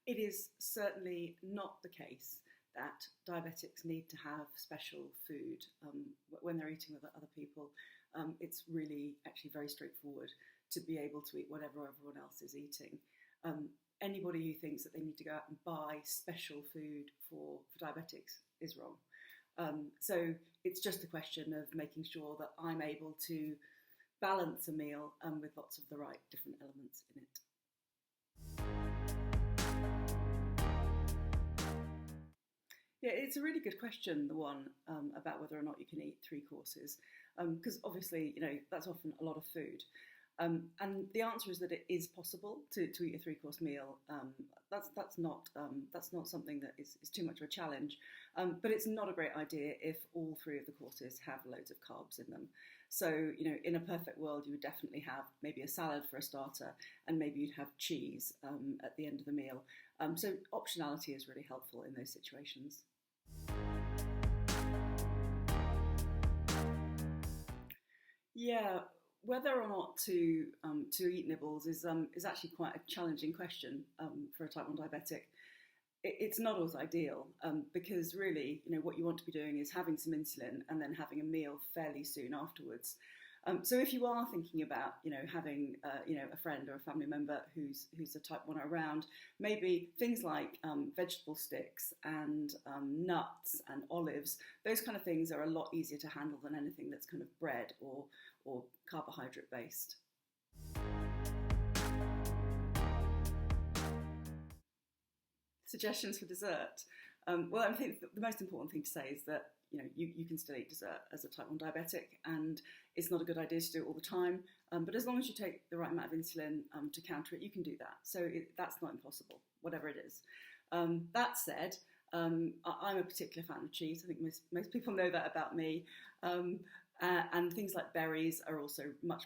It is certainly not the case that diabetics need to have special food when they're eating with other people. It's really actually very straightforward to be able to eat whatever everyone else is eating. Anybody who thinks that they need to go out and buy special food for diabetics is wrong. So it's just a question of making sure that I'm able to balance a meal with lots of the right different elements in it. Yeah, it's a really good question, the one about whether or not you can eat 3 courses, because obviously, that's often a lot of food. And the answer is that it is possible to eat a 3-course meal. That's not something that is too much of a challenge, but it's not a great idea if all 3 of the courses have loads of carbs in them. So, in a perfect world, you would definitely have maybe a salad for a starter, and maybe you'd have cheese at the end of the meal. So optionality is really helpful in those situations. Yeah, whether or not to eat nibbles is actually quite a challenging question for a type 1 diabetic. It's not always ideal because really, what you want to be doing is having some insulin and then having a meal fairly soon afterwards. So if you are thinking about, having, a friend or a family member who's a type 1 around, maybe things like vegetable sticks and nuts and olives, those kind of things are a lot easier to handle than anything that's kind of bread or carbohydrate based. Suggestions for dessert. Well, I think the most important thing to say is that you can still eat dessert as a type 1 diabetic, and it's not a good idea to do it all the time. But as long as you take the right amount of insulin to counter it, you can do that. So that's not impossible, whatever it is. That said, I'm a particular fan of cheese. I think most people know that about me. And things like berries are also much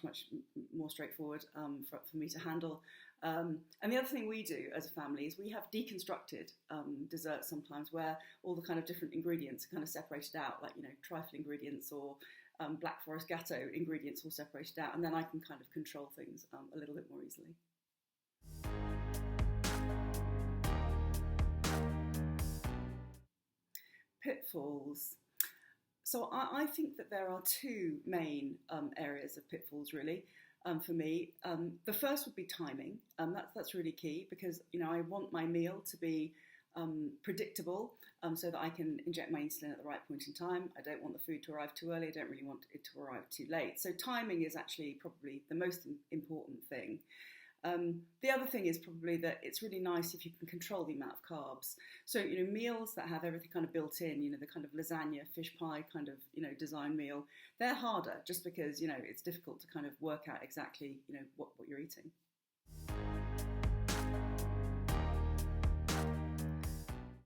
more straightforward for me to handle. And the other thing we do as a family is we have deconstructed desserts sometimes, where all the kind of different ingredients are kind of separated out, like trifle ingredients or Black Forest Gâteau ingredients all separated out, and then I can kind of control things a little bit more easily. Pitfalls. So I think that there are 2 main areas of pitfalls, really, for me. The first would be timing. That's really key because, I want my meal to be predictable so that I can inject my insulin at the right point in time. I don't want the food to arrive too early. I don't really want it to arrive too late. So timing is actually probably the most important thing. The other thing is probably that it's really nice if you can control the amount of carbs. So, meals that have everything kind of built in, the kind of lasagna, fish pie kind of, design meal, they're harder just because, it's difficult to kind of work out exactly, what you're eating.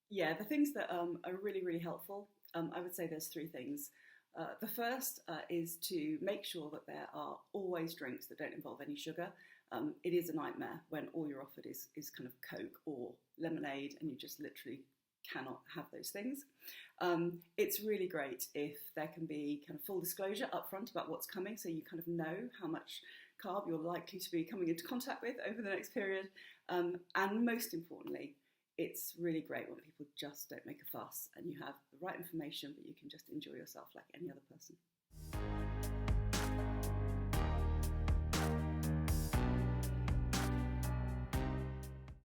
Yeah, the things that are really, really helpful, I would say there's 3 things. The first is to make sure that there are always drinks that don't involve any sugar. It is a nightmare when all you're offered is kind of Coke or lemonade and you just literally cannot have those things. It's really great if there can be kind of full disclosure up front about what's coming, so you kind of know how much carb you're likely to be coming into contact with over the next period. And most importantly, it's really great when people just don't make a fuss and you have the right information, but you can just enjoy yourself like any other person.